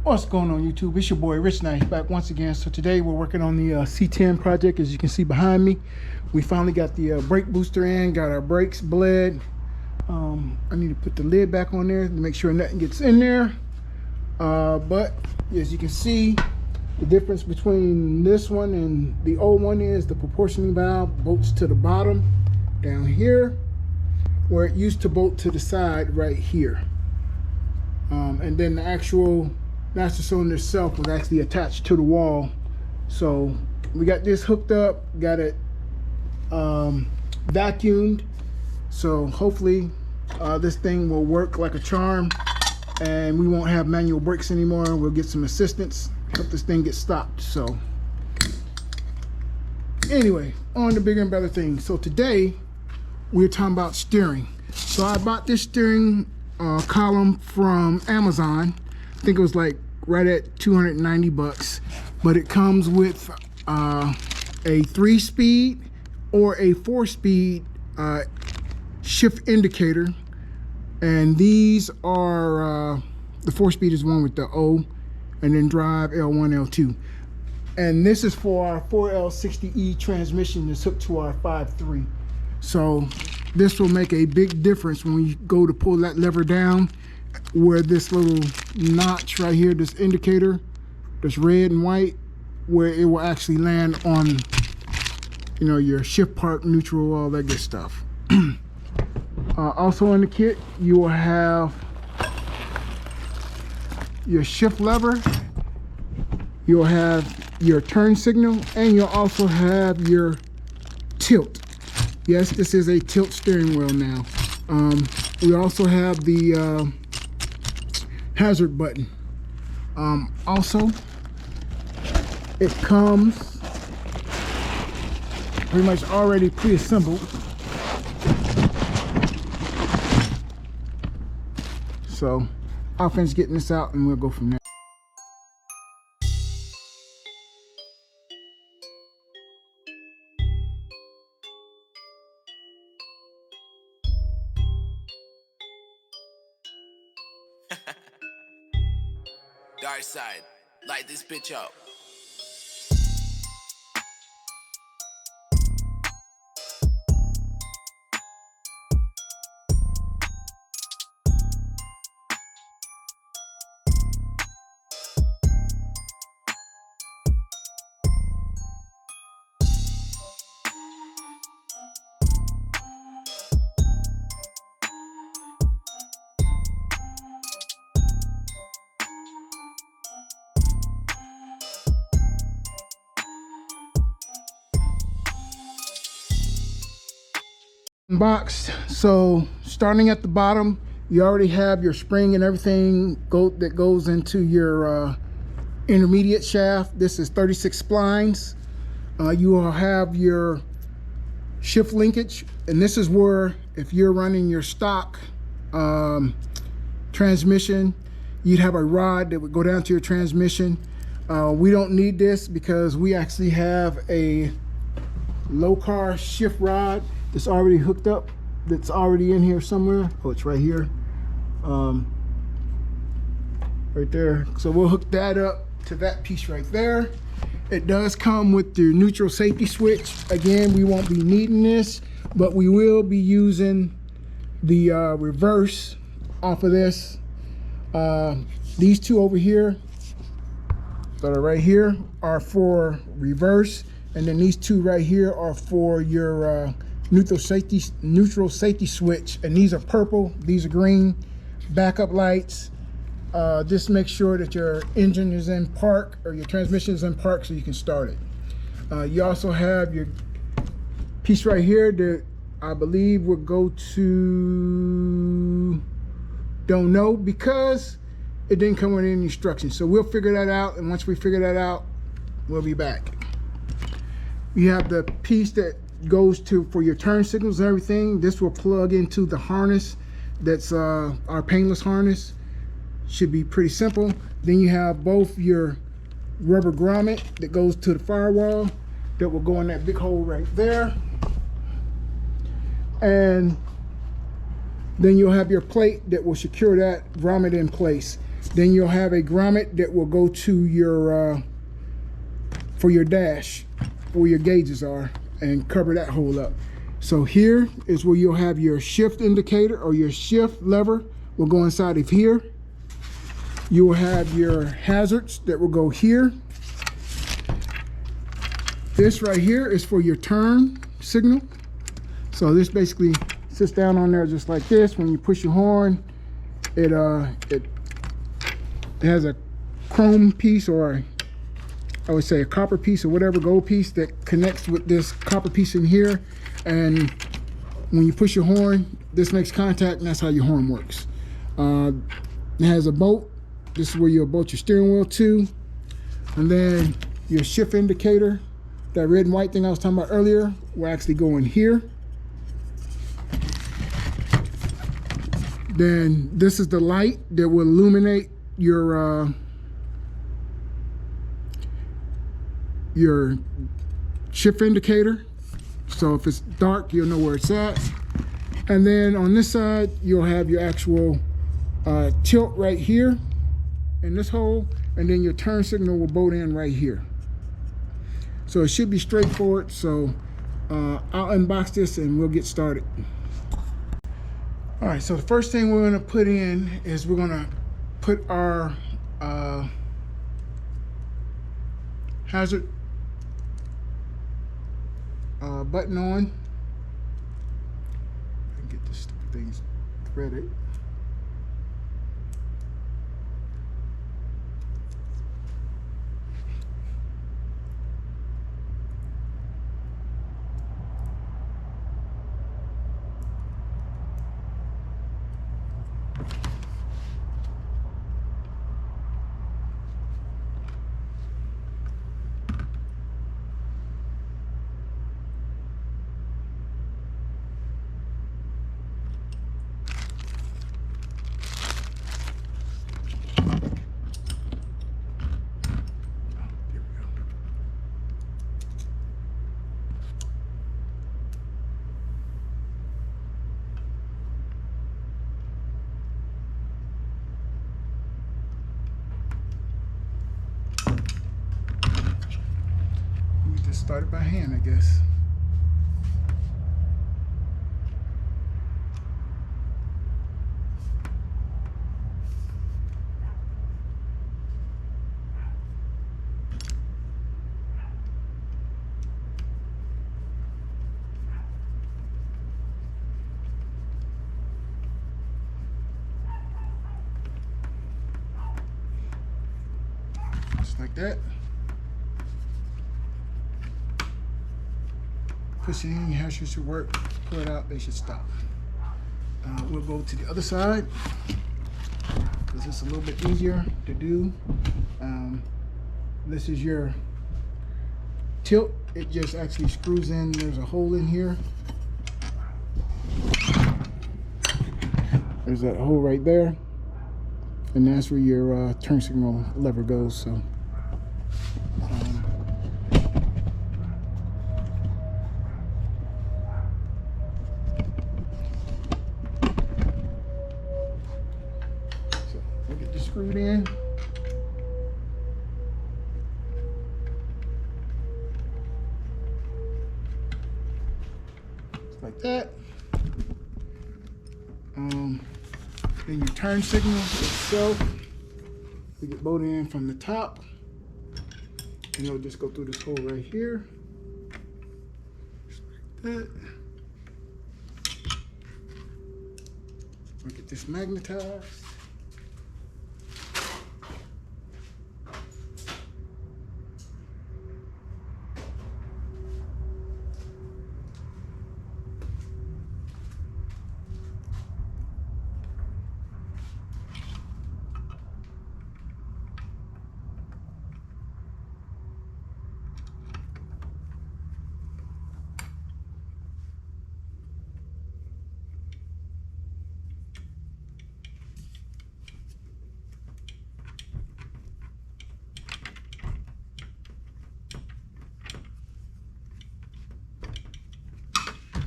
What's going on YouTube? It's your boy Rich Knife back once again. So today we're working on the C-10 project. As you can see behind me, we finally got the brake booster in, got our brakes bled. I need to put the lid back on there to make sure nothing gets in there. But as you can see, the difference between this one and the old one is the proportioning valve bolts to the bottom down here, where it used to bolt to the side right here. And then the actual master cylinder itself was actually attached to the wall. So we got this hooked up, got it vacuumed, so hopefully this thing will work like a charm and we won't have manual brakes anymore. We'll get some assistance, help this thing get stopped. So anyway, on to bigger and better things. So today we're talking about steering. So I bought this steering column from Amazon. I think it was like right at 290 bucks, but it comes with a 3-speed or a 4-speed shift indicator, and these are the 4-speed is one with the O, and then drive L1, L2, and this is for our 4L60E transmission that's hooked to our 5.3. So this will make a big difference when you go to pull that lever down, where this little notch right here, this indicator that's red and white, where it will actually land on, you know, your shift part, neutral, all that good stuff. Also in the kit, you will have your shift lever, you'll have your turn signal, and you'll also have your tilt. Yes, this is a tilt steering wheel now. We also have the hazard button. Also, it comes pretty much already pre-assembled. So I'll finish getting this out and we'll go from there. Dark side, light this bitch up. Box. So starting at the bottom, you already have your spring and everything that goes into your intermediate shaft. This is 36 splines. You will have your shift linkage, and this is where, if you're running your stock transmission, you'd have a rod that would go down to your transmission. We don't need this because we actually have a low car shift rod that's already hooked up, that's already in here somewhere. Oh, it's right here, right there. So we'll hook that up to that piece right there. It does come with the neutral safety switch. Again, we won't be needing this, but we will be using the reverse off of this. These two over here that are right here are for reverse, and then these two right here are for your neutral safety switch, and these are purple, these are green. Backup lights. Just make sure that your engine is in park, or your transmission is in park, so you can start it. You also have your piece right here that I believe will go to, don't know, because it didn't come with any instructions. So we'll figure that out, and once we figure that out, we'll be back. You have the piece that goes to for your turn signals and everything. This will plug into the harness that's our painless harness. Should be pretty simple. Then you have both your rubber grommet that goes to the firewall that will go in that big hole right there, and then you'll have your plate that will secure that grommet in place. Then you'll have a grommet that will go to your for your dash, where your gauges are, and cover that hole up. So here is where you'll have your shift indicator, or your shift lever will go inside of here. You will have your hazards that will go here. This right here is for your turn signal. So this basically sits down on there just like this. When you push your horn, it has a chrome piece, or I would say a copper piece or whatever, gold piece, that connects with this copper piece in here. And when you push your horn, this makes contact, and that's how your horn works. It has a bolt. This is where you'll bolt your steering wheel to. And then your shift indicator, that red and white thing I was talking about earlier, will actually go in here. Then this is the light that will illuminate your shift indicator. So if it's dark, you'll know where it's at. And then on this side, you'll have your actual tilt right here in this hole, and then your turn signal will bolt in right here. So it should be straightforward. So I'll unbox this and we'll get started. All right, so the first thing we're gonna put in is we're gonna put our hazard button on. And get this thing threaded. Started by hand, I guess. Just like that. Push it in, your hashes should work. Pull it out, they should stop. We'll go to the other side, because it's a little bit easier to do. This is your tilt. It just actually screws in. There's a hole in here. There's that hole right there. And that's where your turn signal lever goes. So we'll get this screwed in. Just like that. Then your turn signal itself, we get bolted in from the top, and it'll just go through this hole right here, just like that. We'll get this magnetized.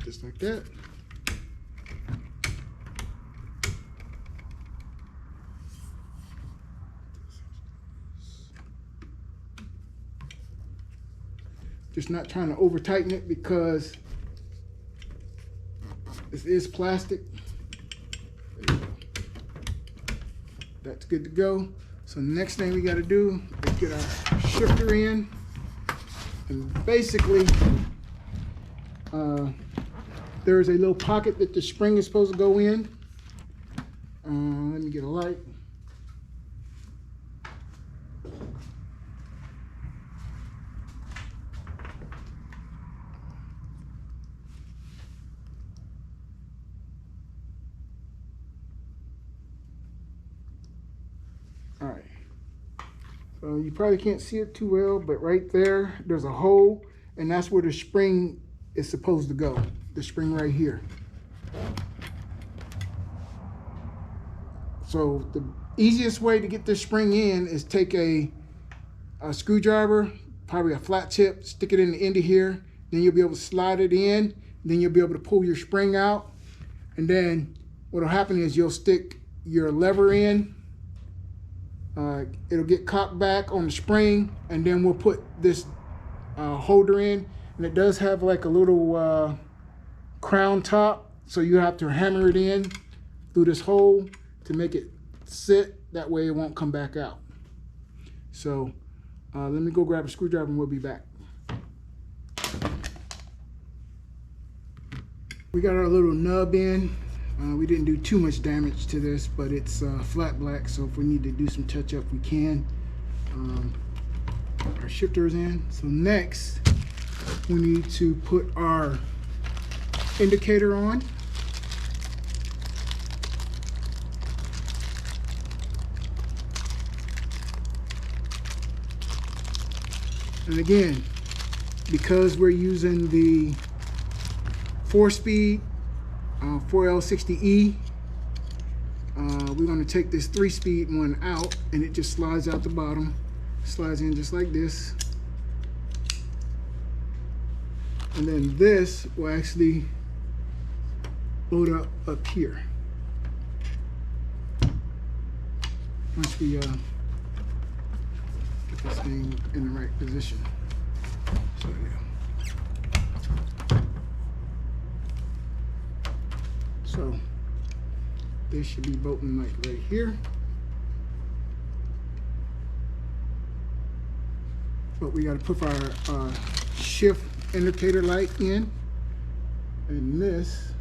Just like that. Just not trying to over tighten it because this is plastic. There you go. That's good to go. So the next thing we got to do is get our shifter in, and basically there's a little pocket that the spring is supposed to go in. Let me get a light. All right, so you probably can't see it too well, but right there, there's a hole, and that's where the spring is supposed to go. The spring right here. So the easiest way to get this spring in is take a screwdriver, probably a flat tip, stick it in the end of here, then you'll be able to slide it in, then you'll be able to pull your spring out, and then what'll happen is you'll stick your lever in. It'll get cocked back on the spring, and then we'll put this holder in, and it does have like a little crown top, so you have to hammer it in through this hole to make it sit. That way it won't come back out. So let me go grab a screwdriver and we'll be back. We got our little nub in. We didn't do too much damage to this, but it's flat black, so if we need to do some touch up, we can. Our shifter is in. So next, we need to put our indicator on. And again, because we're using the 4-speed 4L60E, we're going to take this 3-speed one out, and it just slides out the bottom, slides in just like this, and then this will actually load up here once we get this thing in the right position. So yeah. So this should be bolting like right here. But we got to put our shift indicator light in. And this,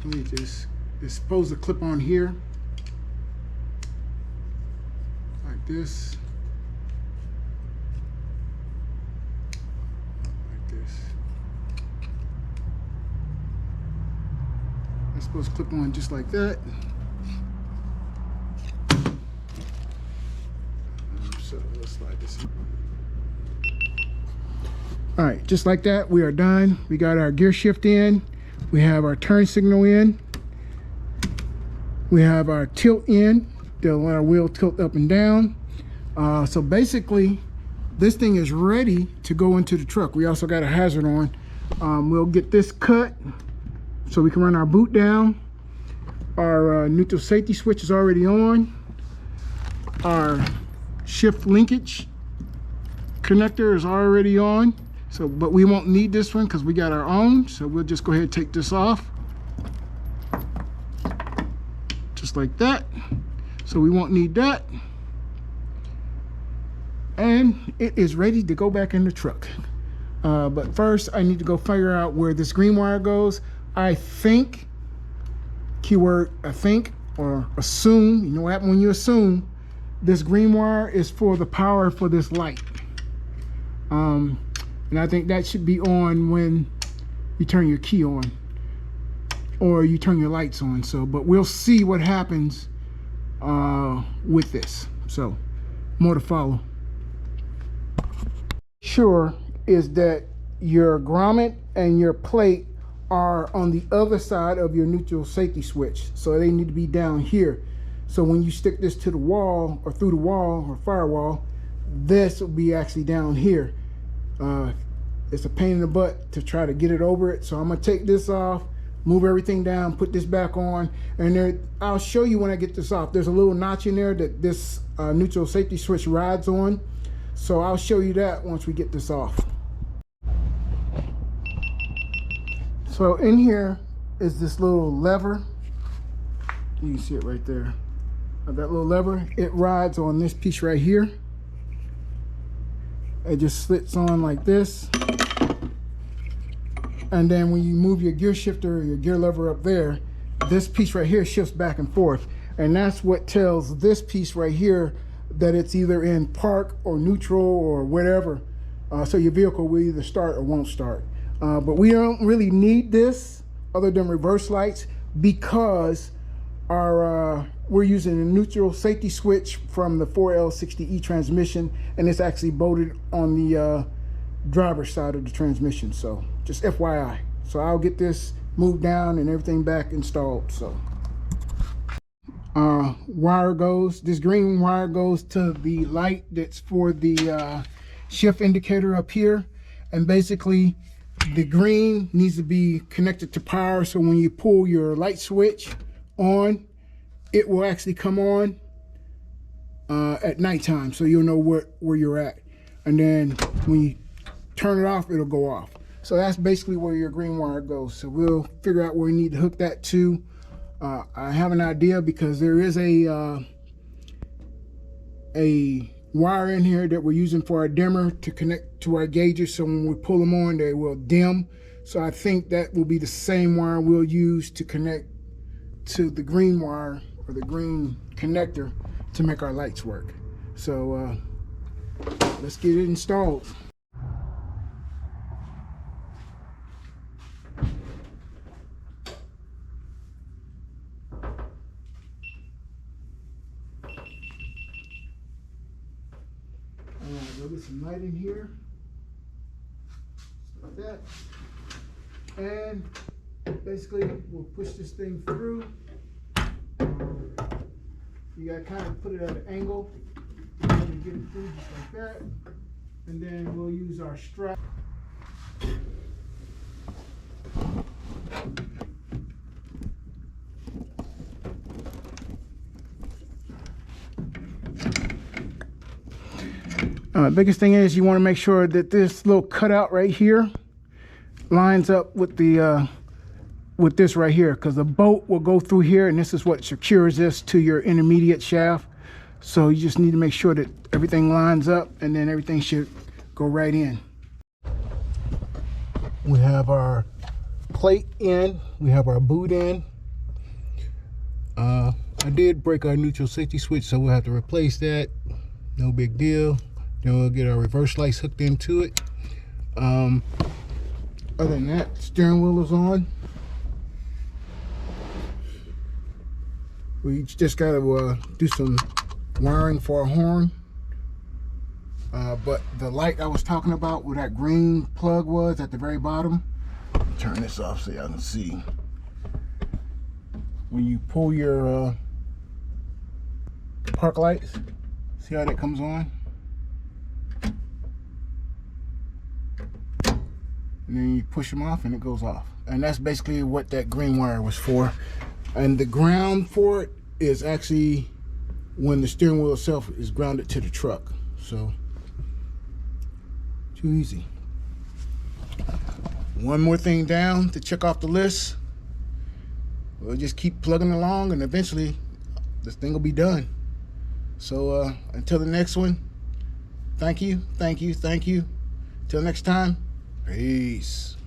let me just, it's supposed to clip on here. Like this. It's supposed to clip on just like that. So let's slide this in. All right, just like that, we are done. We got our gear shift in. We have our turn signal in. We have our tilt in. They'll let our wheel tilt up and down. So basically, this thing is ready to go into the truck. We also got a hazard on. We'll get this cut so we can run our boot down. Our neutral safety switch is already on. Our shift linkage connector is already on. So, but we won't need this one because we got our own. So we'll just go ahead and take this off. Just like that. So we won't need that. And it is ready to go back in the truck. But first I need to go figure out where this green wire goes. I think, keyword I think, or assume, you know what happens when you assume, this green wire is for the power for this light. And I think that should be on when you turn your key on or you turn your lights on. So, but we'll see what happens with this. So more to follow. Sure is that your grommet and your plate are on the other side of your neutral safety switch, so they need to be down here. So when you stick this to the wall or through the wall or firewall, this will be actually down here. It's a pain in the butt to try to get it over it, so I'm gonna take this off, move everything down, put this back on, and there, I'll show you when I get this off. There's a little notch in there that this neutral safety switch rides on, so I'll show you that once we get this off. So in here is this little lever. You can see it right there. That little lever, it rides on this piece right here. It just slits on like this. And then when you move your gear shifter or your gear lever up there, this piece right here shifts back and forth. And that's what tells this piece right here that it's either in park or neutral or whatever. So your vehicle will either start or won't start. But we don't really need this other than reverse lights because we're using a neutral safety switch from the 4L60E transmission, and it's actually bolted on the driver's side of the transmission. So just FYI. So I'll get this moved down and everything back installed. So this green wire goes to the light that's for the shift indicator up here, and basically the green needs to be connected to power, so when you pull your light switch on, it will actually come on at nighttime, so you'll know where you're at. And then when you turn it off, it'll go off. So that's basically where your green wire goes. So we'll figure out where we need to hook that to. I have an idea because there is a wire in here that we're using for our dimmer to connect to our gauges, so when we pull them on, they will dim. So I think that will be the same wire we'll use to connect to the green wire or the green connector to make our lights work. So let's get it installed. We'll get some light in here, like that, and basically we'll push this thing through. You gotta kind of put it at an angle and get it through just like that, and then we'll use our strap. Biggest thing is you want to make sure that this little cutout right here lines up with the with this right here, because the bolt will go through here, and this is what secures this to your intermediate shaft. So you just need to make sure that everything lines up, and then everything should go right in. We have our plate in, we have our boot in. I did break our neutral safety switch, so we'll have to replace that. No big deal. Then we'll get our reverse lights hooked into it. Other than that, steering wheel is on. We just got to do some wiring for a horn. But the light I was talking about, where that green plug was at the very bottom, turn this off so y'all can see. When you pull your park lights, see how that comes on? And then you push them off and it goes off. And that's basically what that green wire was for. And the ground for it is actually when the steering wheel itself is grounded to the truck. So, too easy. One more thing down to check off the list. We'll just keep plugging along, and eventually this thing will be done. So until the next one, thank you. Till next time, peace.